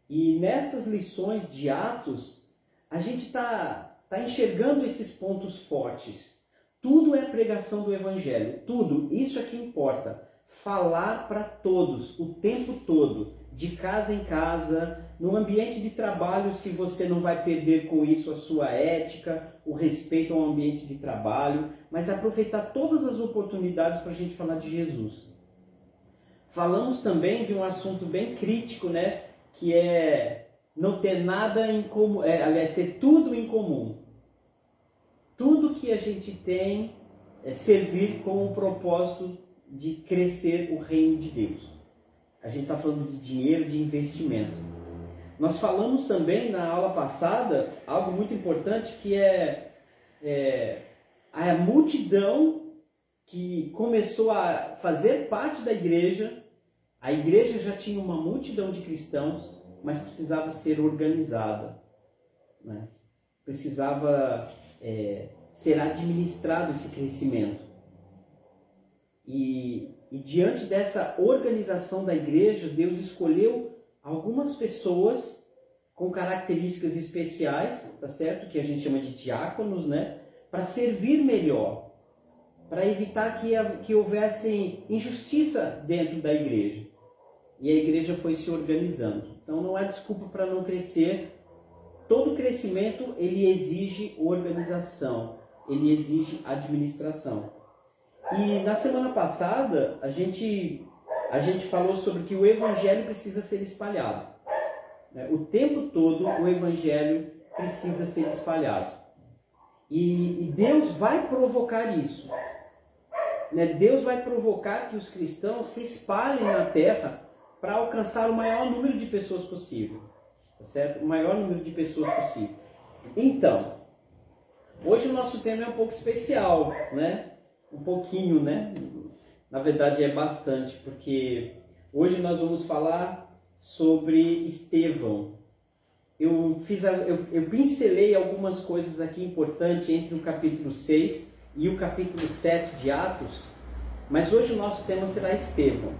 E nessas lições de Atos, a gente está enxergando esses pontos fortes. Tudo é pregação do Evangelho, tudo, isso é que importa. Falar para todos, o tempo todo, de casa em casa, no ambiente de trabalho, se você não vai perder com isso a sua ética, o respeito ao ambiente de trabalho, mas aproveitar todas as oportunidades para a gente falar de Jesus. Falamos também de um assunto bem crítico, né? Que é não ter nada em comum, aliás, ter tudo em comum. Tudo que a gente tem é servir com o propósito de crescer o reino de Deus. A gente está falando de dinheiro, de investimento. Nós falamos também na aula passada algo muito importante, que é a multidão que começou a fazer parte da igreja. A igreja já tinha uma multidão de cristãos, mas precisava ser organizada, né? Precisava ser administrado esse crescimento. E diante dessa organização da igreja, Deus escolheu algumas pessoas com características especiais, tá certo? Que a gente chama de diáconos, né? Para servir melhor, para evitar que houvesse injustiça dentro da igreja. E a igreja foi se organizando. Então não há desculpa para não crescer. Todo crescimento ele exige organização, ele exige administração. E na semana passada a gente falou sobre que o Evangelho precisa ser espalhado. O tempo todo o Evangelho precisa ser espalhado. E Deus vai provocar isso. Deus vai provocar que os cristãos se espalhem na terra para alcançar o maior número de pessoas possível. Tá certo? O maior número de pessoas possível. Então, hoje o nosso tema é um pouco especial, né? Um pouquinho, né? Na verdade é bastante, porque hoje nós vamos falar sobre Estevão. Eu pincelei algumas coisas aqui importantes entre o capítulo 6 e o capítulo 7 de Atos, mas hoje o nosso tema será Estevão.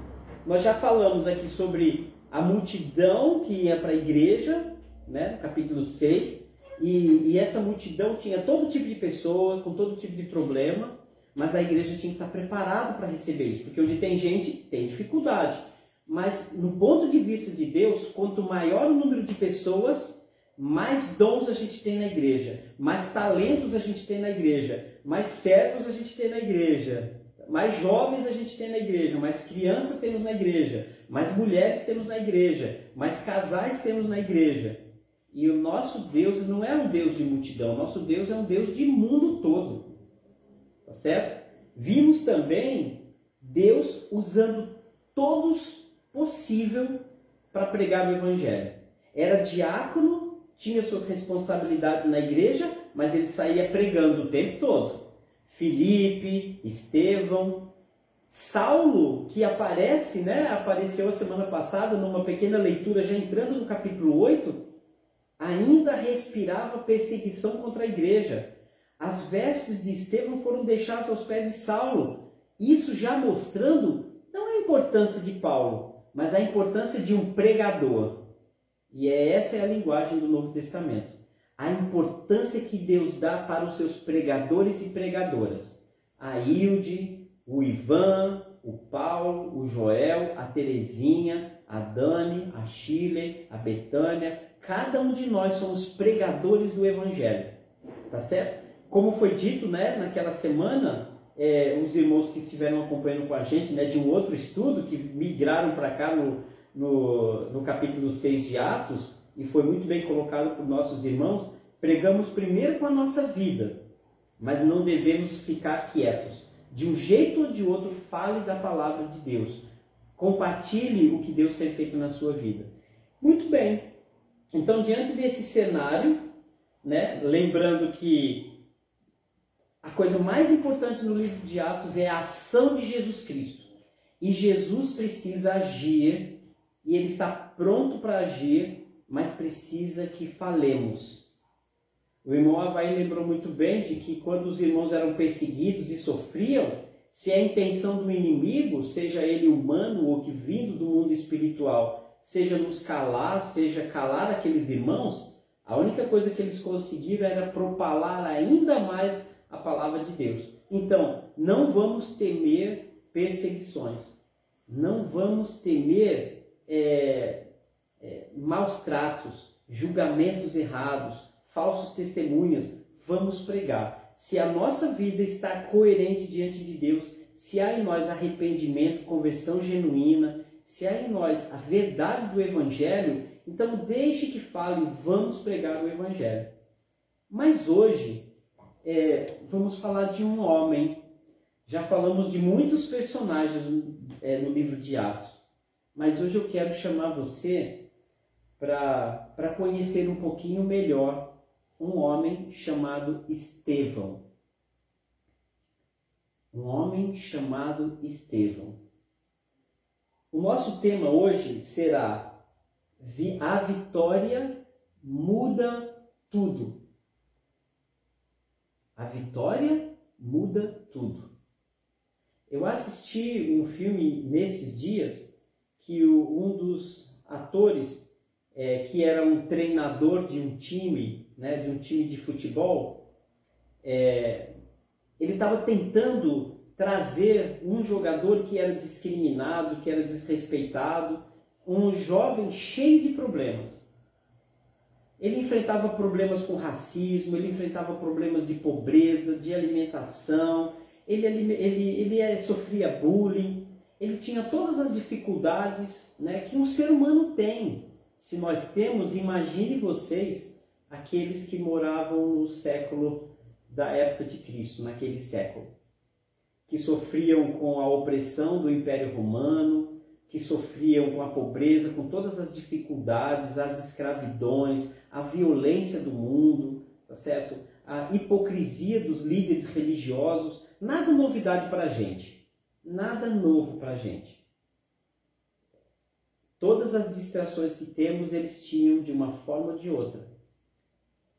Nós já falamos aqui sobre a multidão que ia para a igreja, né, no capítulo 6, e essa multidão tinha todo tipo de pessoa, com todo tipo de problema, mas a igreja tinha que estar preparada para receber isso, porque onde tem gente, tem dificuldade. Mas no ponto de vista de Deus, quanto maior o número de pessoas, mais dons a gente tem na igreja, mais talentos a gente tem na igreja, mais servos a gente tem na igreja, mais jovens a gente tem na igreja, mais crianças temos na igreja, mais mulheres temos na igreja, mais casais temos na igreja. E o nosso Deus não é um Deus de multidão, o nosso Deus é um Deus de mundo todo. Tá certo? Vimos também Deus usando todos possível para pregar o Evangelho. Era diácono, tinha suas responsabilidades na igreja, mas ele saía pregando o tempo todo. Filipe, Estevão, Saulo, que aparece, né? Apareceu a semana passada numa pequena leitura, já entrando no capítulo 8, ainda respirava perseguição contra a igreja. As vestes de Estevão foram deixadas aos pés de Saulo. Isso já mostrando não a importância de Paulo, mas a importância de um pregador. E essa é a linguagem do Novo Testamento. A importância que Deus dá para os seus pregadores e pregadoras. A Hilde, o Ivan, o Paulo, o Joel, a Terezinha, a Dani, a Shirley, a Betânia. Cada um de nós somos pregadores do Evangelho. Tá certo? Como foi dito, né, naquela semana, os irmãos que estiveram acompanhando com a gente, né, de um outro estudo, que migraram para cá no capítulo 6 de Atos, e foi muito bem colocado por nossos irmãos, pregamos primeiro com a nossa vida, mas não devemos ficar quietos. De um jeito ou de outro, fale da palavra de Deus. Compartilhe o que Deus tem feito na sua vida. Muito bem. Então, diante desse cenário, né, lembrando que a coisa mais importante no livro de Atos é a ação de Jesus Cristo. E Jesus precisa agir, e Ele está pronto para agir, mas precisa que falemos. O irmão Avaí lembrou muito bem de que quando os irmãos eram perseguidos e sofriam, se a intenção do inimigo, seja ele humano ou que vindo do mundo espiritual, seja nos calar, seja calar aqueles irmãos, a única coisa que eles conseguiram era propalar ainda mais a palavra de Deus. Então, não vamos temer perseguições, não vamos temer maus tratos, julgamentos errados, falsos testemunhas. Vamos pregar. Se a nossa vida está coerente diante de Deus, se há em nós arrependimento, conversão genuína, se há em nós a verdade do Evangelho, então deixe que fale, vamos pregar o Evangelho. Mas hoje, vamos falar de um homem. Já falamos de muitos personagens no livro de Atos, mas hoje eu quero chamar você para conhecer um pouquinho melhor um homem chamado Estevão. Um homem chamado Estevão. O nosso tema hoje será A Vitória Muda Tudo. A vitória muda tudo. Eu assisti um filme nesses dias que um dos atores, que era um treinador de um time, né, de um time de futebol, ele estava tentando trazer um jogador que era discriminado, que era desrespeitado, um jovem cheio de problemas. Ele enfrentava problemas com racismo, ele enfrentava problemas de pobreza, de alimentação, ele sofria bullying, ele tinha todas as dificuldades, né, que um ser humano tem. Se nós temos, imagine vocês, aqueles que moravam no século da época de Cristo, naquele século, que sofriam com a opressão do Império Romano, que sofriam com a pobreza, com todas as dificuldades, as escravidões, a violência do mundo, tá certo? A hipocrisia dos líderes religiosos. Nada novidade para a gente. Nada novo para a gente. Todas as distrações que temos, eles tinham de uma forma ou de outra.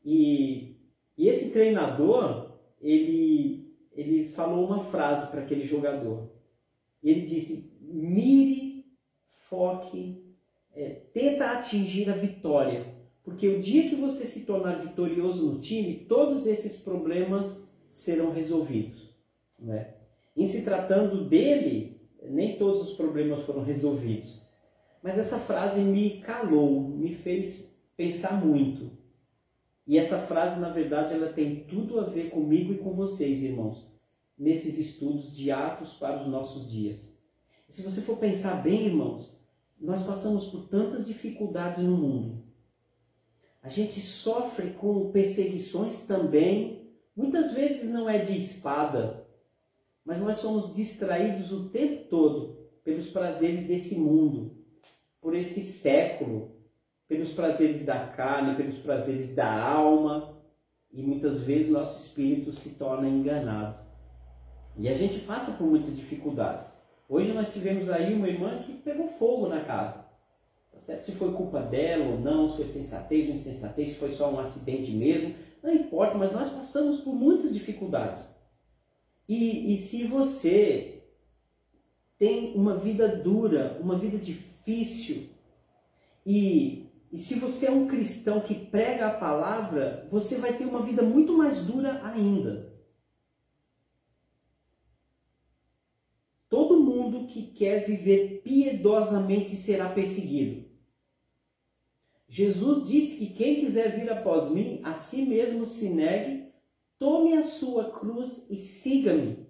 E esse treinador, ele falou uma frase para aquele jogador. Ele disse: mire, foque, tenta atingir a vitória. Porque o dia que você se tornar vitorioso no time, todos esses problemas serão resolvidos. Né? Em se tratando dele, nem todos os problemas foram resolvidos. Mas essa frase me calou, me fez pensar muito. E essa frase, na verdade, ela tem tudo a ver comigo e com vocês, irmãos, nesses estudos de Atos para os nossos dias. E se você for pensar bem, irmãos, nós passamos por tantas dificuldades no mundo. A gente sofre com perseguições também. Muitas vezes não é de espada, mas nós somos distraídos o tempo todo pelos prazeres desse mundo, por esse século, pelos prazeres da carne, pelos prazeres da alma, e muitas vezes nosso espírito se torna enganado. E a gente passa por muitas dificuldades. Hoje nós tivemos aí uma irmã que pegou fogo na casa. Tá certo? Se foi culpa dela ou não, se foi sensatez ou insensatez, se foi só um acidente mesmo, não importa, mas nós passamos por muitas dificuldades. E se você tem uma vida dura, uma vida difícil, e se você é um cristão que prega a palavra, você vai ter uma vida muito mais dura ainda. Todo mundo que quer viver piedosamente será perseguido. Jesus disse que quem quiser vir após mim, a si mesmo se negue, tome a sua cruz e siga-me.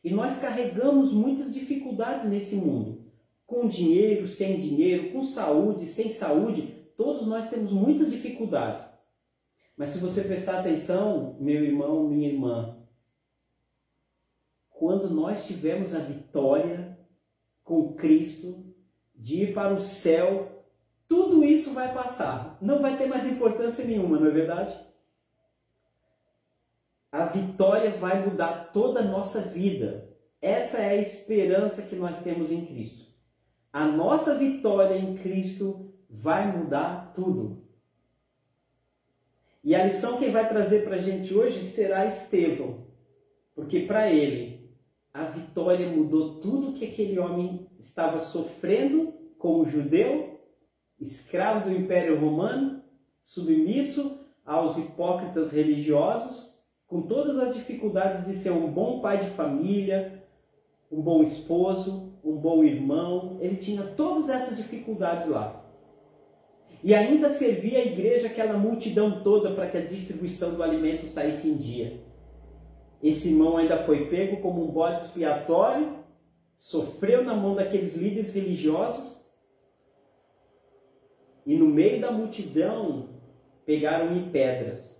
E nós carregamos muitas dificuldades nesse mundo. Com dinheiro, sem dinheiro, com saúde, sem saúde, todos nós temos muitas dificuldades. Mas se você prestar atenção, meu irmão, minha irmã, quando nós tivermos a vitória com Cristo, de ir para o céu, tudo isso vai passar. Não vai ter mais importância nenhuma, não é verdade? A vitória vai mudar toda a nossa vida. Essa é a esperança que nós temos em Cristo. A nossa vitória em Cristo vai mudar tudo. E a lição que vai trazer para a gente hoje será Estevão. Porque para ele, a vitória mudou tudo que aquele homem estava sofrendo como judeu, escravo do Império Romano, submisso aos hipócritas religiosos, com todas as dificuldades de ser um bom pai de família, um bom esposo, um bom irmão. Ele tinha todas essas dificuldades lá. E ainda servia a igreja, aquela multidão toda, para que a distribuição do alimento saísse em dia. Esse irmão ainda foi pego como um bode expiatório, sofreu na mão daqueles líderes religiosos, e no meio da multidão pegaram em pedras.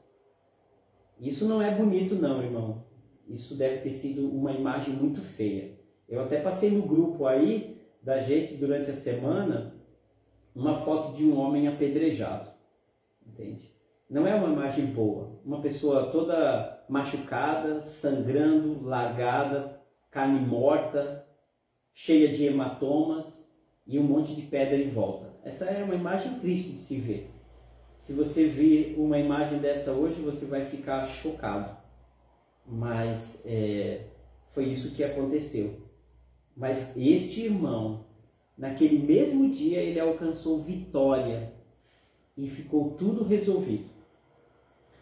Isso não é bonito não, irmão. Isso deve ter sido uma imagem muito feia. Eu até passei no grupo aí da gente durante a semana uma foto de um homem apedrejado. Entende? Não é uma imagem boa. Uma pessoa toda machucada, sangrando, largada, carne morta, cheia de hematomas e um monte de pedra em volta. Essa é uma imagem triste de se ver. Se você vir uma imagem dessa hoje, você vai ficar chocado. Mas foi isso que aconteceu. Mas este irmão, naquele mesmo dia, ele alcançou vitória e ficou tudo resolvido.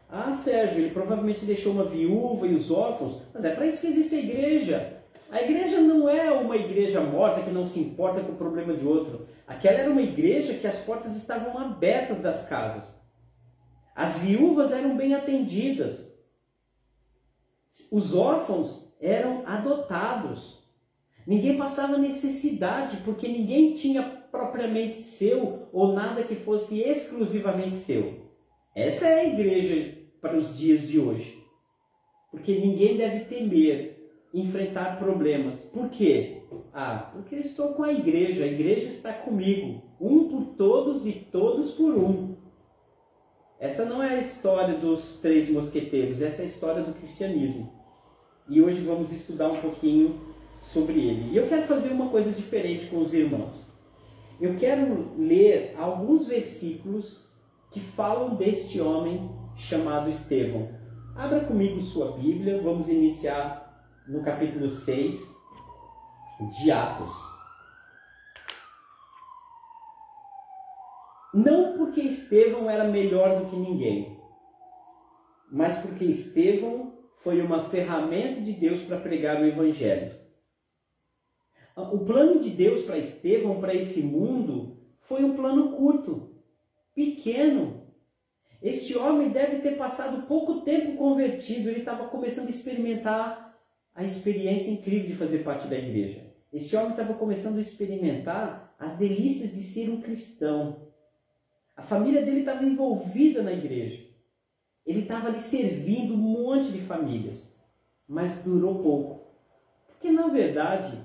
Ah, Sérgio, ele provavelmente deixou uma viúva e os órfãos, mas é para isso que existe a igreja. A igreja não é uma igreja morta que não se importa com o problema de outro. Aquela era uma igreja que as portas estavam abertas das casas. As viúvas eram bem atendidas. Os órfãos eram adotados. Ninguém passava necessidade, porque ninguém tinha propriamente seu ou nada que fosse exclusivamente seu. Essa é a igreja para os dias de hoje. Porque ninguém deve temer enfrentar problemas. Por quê? Porque eu estou com a igreja está comigo. Um por todos e todos por um. Essa não é a história dos três mosqueteiros, essa é a história do cristianismo. E hoje vamos estudar um pouquinho sobre ele. E eu quero fazer uma coisa diferente com os irmãos. Eu quero ler alguns versículos que falam deste homem chamado Estevão. Abra comigo sua Bíblia, vamos iniciar no capítulo 6 de Atos. Não porque Estevão era melhor do que ninguém, mas porque Estevão foi uma ferramenta de Deus para pregar o Evangelho. O plano de Deus para Estevão, para esse mundo, foi um plano curto, pequeno. Este homem deve ter passado pouco tempo convertido, ele estava começando a experimentar a experiência incrível de fazer parte da igreja. Esse homem estava começando a experimentar as delícias de ser um cristão. A família dele estava envolvida na igreja. Ele estava ali servindo um monte de famílias, mas durou pouco. Porque, na verdade,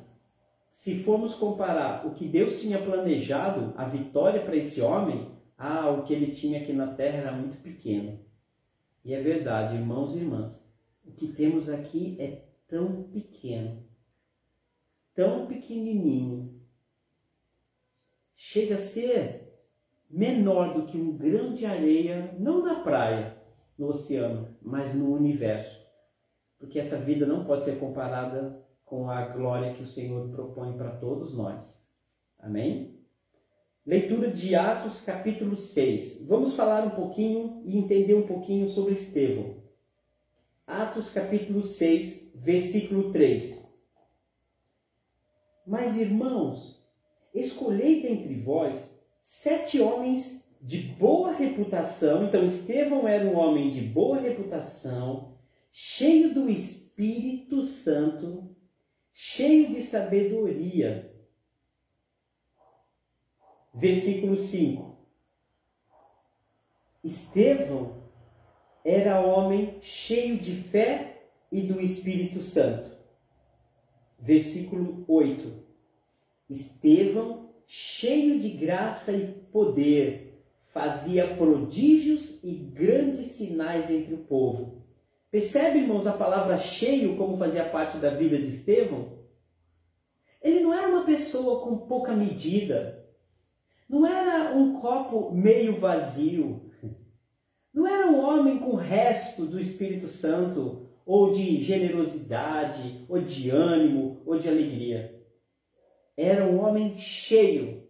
se formos comparar o que Deus tinha planejado, a vitória para esse homem, o que ele tinha aqui na terra era muito pequeno. E é verdade, irmãos e irmãs, o que temos aqui é tão pequeno, tão pequenininho, chega a ser menor do que um grão de areia, não na praia, no oceano, mas no universo. Porque essa vida não pode ser comparada com a glória que o Senhor propõe para todos nós. Amém? Leitura de Atos, capítulo 6. Vamos falar um pouquinho e entender um pouquinho sobre Estevão. Atos, capítulo 6, versículo 3. Mas, irmãos, escolhei dentre vós 7 homens de boa reputação. Então, Estevão era um homem de boa reputação, cheio do Espírito Santo, cheio de sabedoria. Versículo 5. Estevão era homem cheio de fé e do Espírito Santo. Versículo 8. Estevão, cheio de graça e poder, fazia prodígios e grandes sinais entre o povo. Percebe, irmãos, a palavra cheio como fazia parte da vida de Estevão? Ele não era uma pessoa com pouca medida. Não era um copo meio vazio. Não era um homem com o resto do Espírito Santo, ou de generosidade, ou de ânimo, ou de alegria. Era um homem cheio.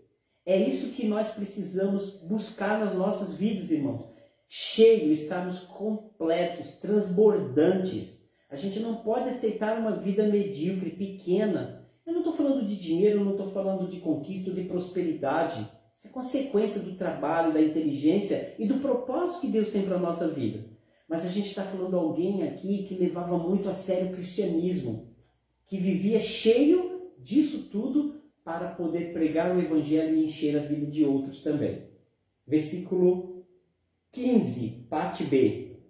É isso que nós precisamos buscar nas nossas vidas, irmãos. Cheio, estarmos completos, transbordantes. A gente não pode aceitar uma vida medíocre, pequena. Eu não estou falando de dinheiro, eu não estou falando de conquista, de prosperidade. Isso é consequência do trabalho, da inteligência e do propósito que Deus tem para a nossa vida. Mas a gente está falando de alguém aqui que levava muito a sério o cristianismo, que vivia cheio disso tudo para poder pregar o evangelho e encher a vida de outros também. Versículo 15, parte B.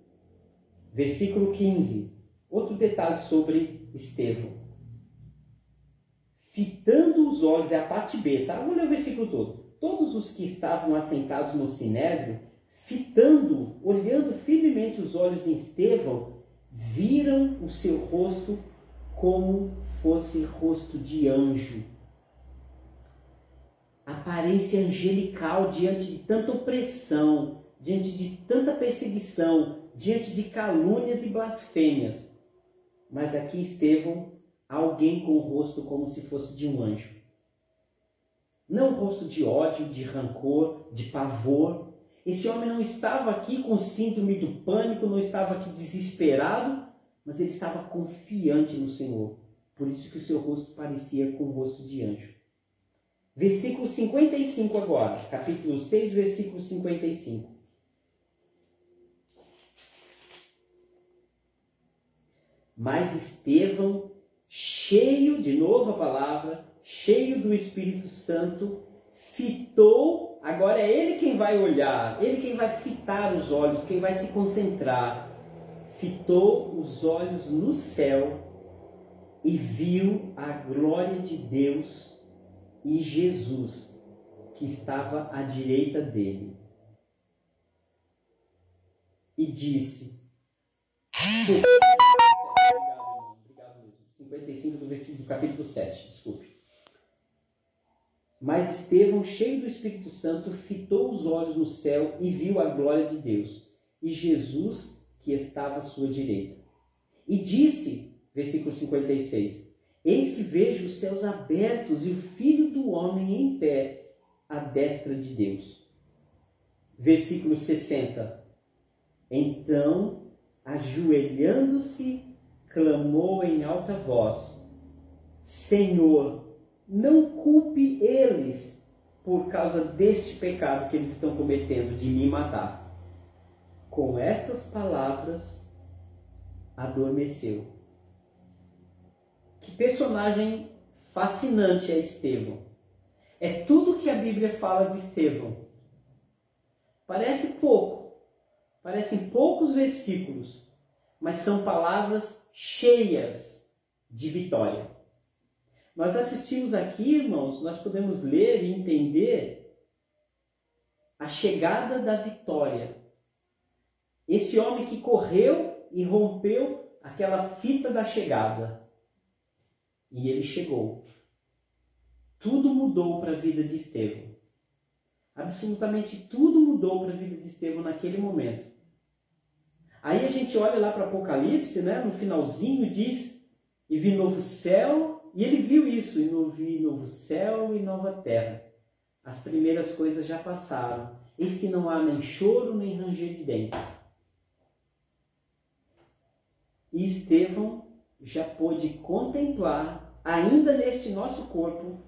Versículo 15. Outro detalhe sobre Estevão. Fitando os olhos, é a parte B, tá? Vou ler o versículo todo. Todos os que estavam assentados no sinédrio, fitando, olhando firmemente os olhos em Estevão, viram o seu rosto como fosse rosto de anjo. Aparência angelical diante de tanta opressão, diante de tanta perseguição, diante de calúnias e blasfêmias. Mas aqui Estevão, alguém com o rosto como se fosse de um anjo. Não rosto de ódio, de rancor, de pavor. Esse homem não estava aqui com síndrome do pânico, não estava aqui desesperado, mas ele estava confiante no Senhor. Por isso que o seu rosto parecia com o rosto de anjo. Versículo 55 agora, capítulo 6, versículo 55. Mas Estevão, cheio, de novo a palavra, cheio do Espírito Santo, fitou, agora é ele quem vai olhar, ele quem vai fitar os olhos, quem vai se concentrar. Fitou os olhos no céu e viu a glória de Deus e Jesus, que estava à direita dele. E disse... Obrigado mesmo. 55 do versículo do capítulo 7, desculpe. Mas Estevão, cheio do Espírito Santo, fitou os olhos no céu e viu a glória de Deus e Jesus, que estava à sua direita. E disse, versículo 56, eis que vejo os céus abertos e o Filho do Homem em pé, à destra de Deus. Versículo 60. Então, ajoelhando-se, clamou em alta voz, Senhor, não culpe eles por causa deste pecado que eles estão cometendo de me matar. Com estas palavras, adormeceu. Que personagem fascinante é Estevão. É tudo que a Bíblia fala de Estevão. Parece pouco, parecem poucos versículos, mas são palavras cheias de vitória. Nós assistimos aqui, irmãos, nós podemos ler e entender a chegada da vitória. Esse homem que correu e rompeu aquela fita da chegada. E ele chegou. Tudo mudou para a vida de Estevão. Absolutamente tudo mudou para a vida de Estevão naquele momento. Aí a gente olha lá para Apocalipse, né? No finalzinho diz, e vi novo céu, e ele viu isso, e vi novo céu e nova terra. As primeiras coisas já passaram. Eis que não há nem choro, nem ranger de dentes. E Estevão já pôde contemplar, ainda neste nosso corpo,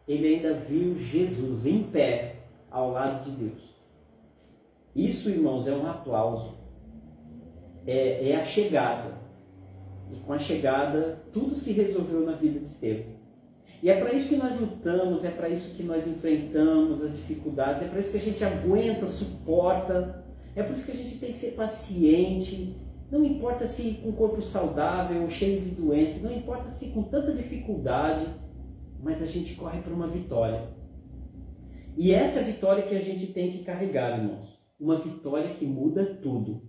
ele ainda viu Jesus em pé ao lado de Deus. Isso, irmãos, é um aplauso. É a chegada. E com a chegada, tudo se resolveu na vida de Estevão. E é para isso que nós lutamos, é para isso que nós enfrentamos as dificuldades, é para isso que a gente aguenta, suporta, é por isso que a gente tem que ser paciente. Não importa se com corpo saudável ou cheio de doenças, não importa se com tanta dificuldade, mas a gente corre para uma vitória. E essa é a vitória que a gente tem que carregar, irmãos. Uma vitória que muda tudo.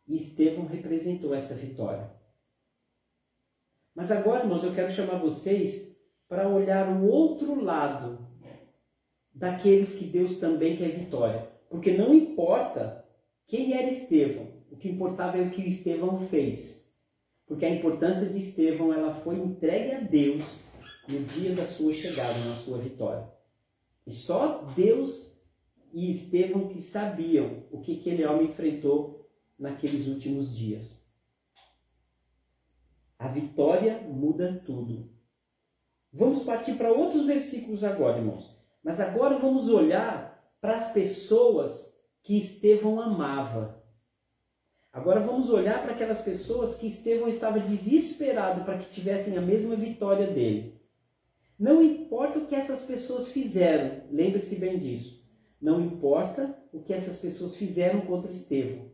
E Estevão representou essa vitória. Mas agora, irmãos, eu quero chamar vocês para olhar o outro lado daqueles que Deus também quer vitória. Porque não importa quem era Estevão, o que importava é o que Estevão fez. Porque a importância de Estevão, ela foi entregue a Deus no dia da sua chegada, na sua vitória. E só Deus e Estevão que sabiam o que aquele homem enfrentou naqueles últimos dias. A vitória muda tudo. Vamos partir para outros versículos agora, irmãos. Mas agora vamos olhar para as pessoas que Estevão amava. Agora vamos olhar para aquelas pessoas que Estevão estava desesperado para que tivessem a mesma vitória dele. Não importa o que essas pessoas fizeram, lembre-se bem disso. Não importa o que essas pessoas fizeram contra Estevão.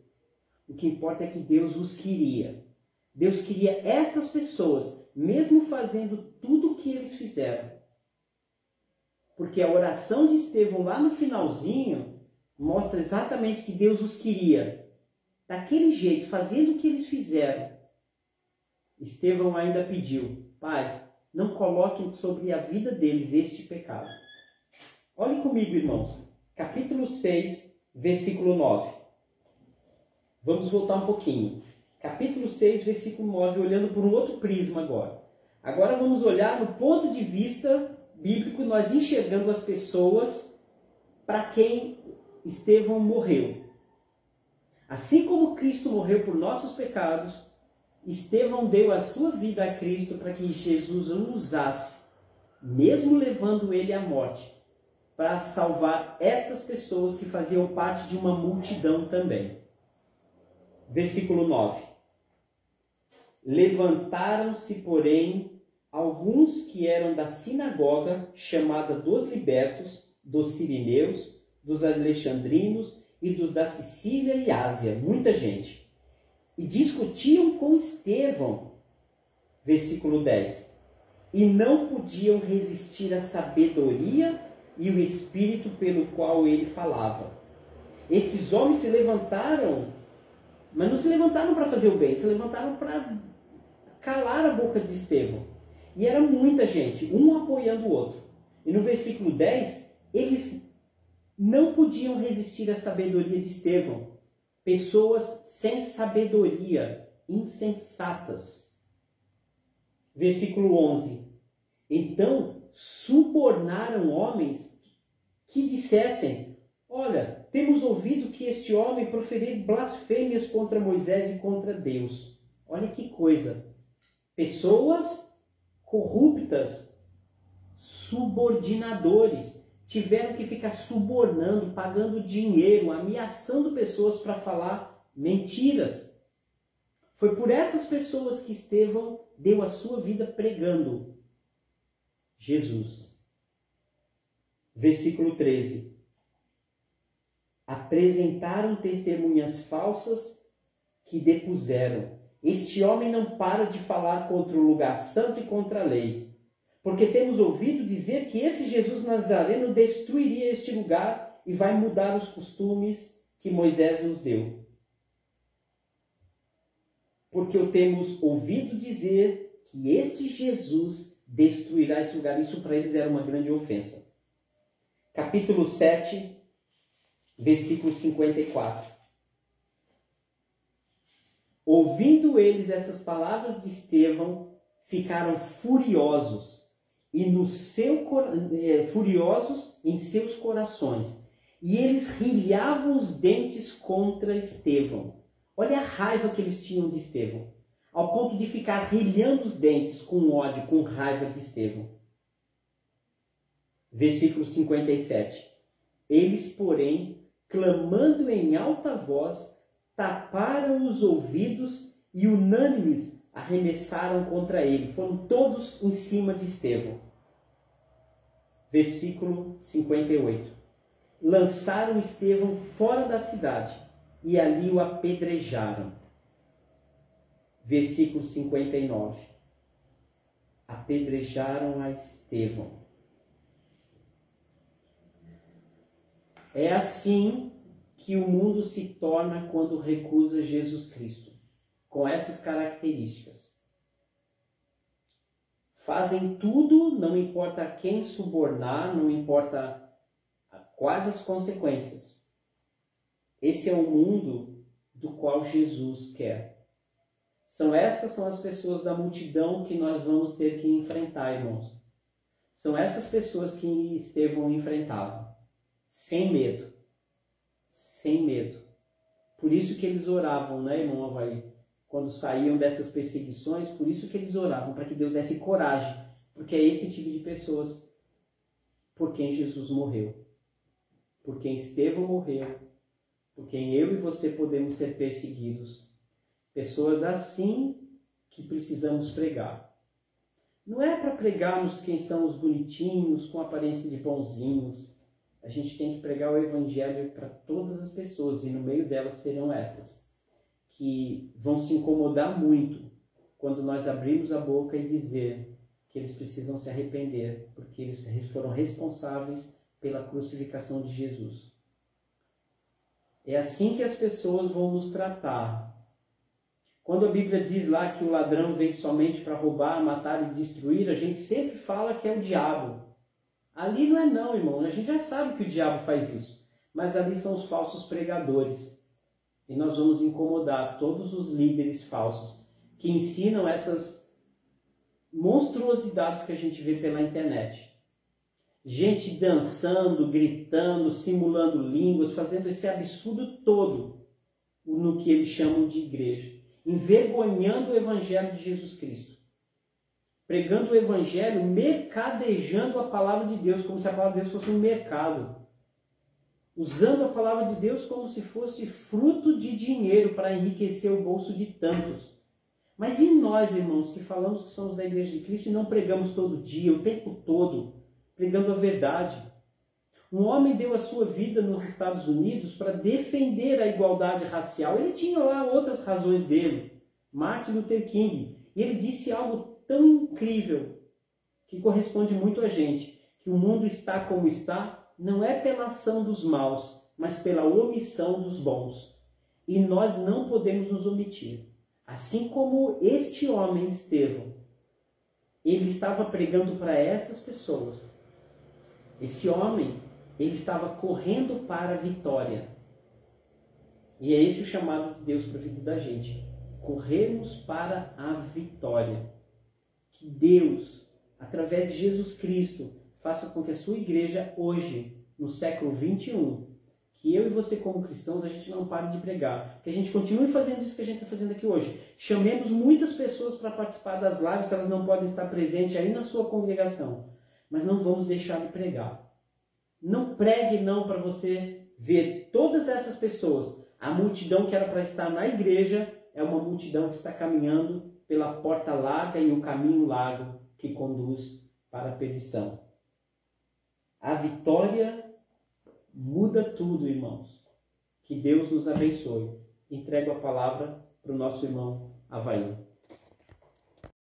O que importa é que Deus os queria. Deus queria estas pessoas, mesmo fazendo tudo o que eles fizeram. Porque a oração de Estevão lá no finalzinho mostra exatamente que Deus os queria. Daquele jeito, fazendo o que eles fizeram. Estevão ainda pediu: Pai, não coloquem sobre a vida deles este pecado. Olhem comigo, irmãos. Capítulo 6, versículo 9. Vamos voltar um pouquinho. Capítulo 6, versículo 9, olhando por um outro prisma agora. Agora vamos olhar no ponto de vista bíblico, nós enxergando as pessoas para quem Estevão morreu. Assim como Cristo morreu por nossos pecados, Estevão deu a sua vida a Cristo para que Jesus o usasse, mesmo levando ele à morte, para salvar essas pessoas que faziam parte de uma multidão também. Versículo 9. Levantaram-se, porém, alguns que eram da sinagoga chamada dos libertos, dos sirineus, dos alexandrinos e dos da Sicília e Ásia, muita gente, e discutiam com Estevão, versículo 10, e não podiam resistir à sabedoria e o espírito pelo qual ele falava. Esses homens se levantaram, mas não se levantaram para fazer o bem, se levantaram para calar a boca de Estevão. E era muita gente, um apoiando o outro. E no versículo 10, eles não podiam resistir à sabedoria de Estevão. Pessoas sem sabedoria, insensatas. Versículo 11. Então, subornaram homens que dissessem: olha, temos ouvido que este homem proferir blasfêmias contra Moisés e contra Deus. Olha que coisa. Pessoas corruptas, subordinadores, tiveram que ficar subornando, pagando dinheiro, ameaçando pessoas para falar mentiras. Foi por essas pessoas que Estevão deu a sua vida pregando Jesus. Versículo 13. Apresentaram testemunhas falsas que depuseram: este homem não para de falar contra o lugar santo e contra a lei, porque temos ouvido dizer que esse Jesus Nazareno destruiria este lugar e vai mudar os costumes que Moisés nos deu. Porque temos ouvido dizer que este Jesus destruirá esse lugar. Isso para eles era uma grande ofensa. Capítulo 7, versículo 54. Ouvindo eles estas palavras de Estevão, ficaram furiosos furiosos em seus corações, e eles rilhavam os dentes contra Estevão. Olha a raiva que eles tinham de Estevão, ao ponto de ficar rilhando os dentes com ódio, com raiva de Estevão. Versículo 57. Eles, porém, clamando em alta voz, taparam os ouvidos e unânimes arremessaram contra ele. Foram todos em cima de Estevão. Versículo 58. Lançaram Estevão fora da cidade e ali o apedrejaram. Versículo 59. Apedrejaram a Estevão. É assim que o mundo se torna quando recusa Jesus Cristo, com essas características. Fazem tudo, não importa a quem subornar, não importa quais as consequências. Esse é o mundo do qual Jesus quer. Estas são as pessoas da multidão que nós vamos ter que enfrentar, irmãos. São essas pessoas que Estevão enfrentava, sem medo. Sem medo. Por isso que eles oravam, né, irmão Avaí? Quando saíam dessas perseguições, por isso que eles oravam, para que Deus desse coragem. Porque é esse tipo de pessoas por quem Jesus morreu. Por quem Estevão morreu. Por quem eu e você podemos ser perseguidos. Pessoas assim que precisamos pregar. Não é para pregarmos quem são os bonitinhos, com aparência de bonzinhos. A gente tem que pregar o Evangelho para todas as pessoas, e no meio delas serão essas, que vão se incomodar muito quando nós abrirmos a boca e dizer que eles precisam se arrepender, porque eles foram responsáveis pela crucificação de Jesus. É assim que as pessoas vão nos tratar. Quando a Bíblia diz lá que o ladrão vem somente para roubar, matar e destruir, a gente sempre fala que é o diabo. Ali não é não, irmão. A gente já sabe que o diabo faz isso. Mas ali são os falsos pregadores. E nós vamos incomodar todos os líderes falsos que ensinam essas monstruosidades que a gente vê pela internet. Gente dançando, gritando, simulando línguas, fazendo esse absurdo todo no que eles chamam de igreja. Envergonhando o Evangelho de Jesus Cristo. Pregando o Evangelho, mercadejando a palavra de Deus, como se a palavra de Deus fosse um mercado. Usando a palavra de Deus como se fosse fruto de dinheiro para enriquecer o bolso de tantos. Mas e nós, irmãos, que falamos que somos da Igreja de Cristo e não pregamos todo dia, o tempo todo, pregando a verdade? Um homem deu a sua vida nos Estados Unidos para defender a igualdade racial. Ele tinha lá outras razões dele, Martin Luther King. E ele disse algo tão incrível, que corresponde muito a gente, que o mundo está como está, não é pela ação dos maus, mas pela omissão dos bons. E nós não podemos nos omitir. Assim como este homem, Estevão, ele estava pregando para essas pessoas. Esse homem, ele estava correndo para a vitória. E é esse o chamado de Deus para a vida da gente. Corrermos para a vitória. Que Deus, através de Jesus Cristo, faça com que a sua igreja hoje, no século 21, que eu e você como cristãos, a gente não pare de pregar. Que a gente continue fazendo isso que a gente está fazendo aqui hoje. Chamemos muitas pessoas para participar das lives, se elas não podem estar presentes aí na sua congregação. Mas não vamos deixar de pregar. Não pregue não para você ver todas essas pessoas. A multidão que era para estar na igreja é uma multidão que está caminhando pela porta larga e o caminho largo que conduz para a perdição. A vitória muda tudo, irmãos. Que Deus nos abençoe. Entrego a palavra para o nosso irmão Avaí.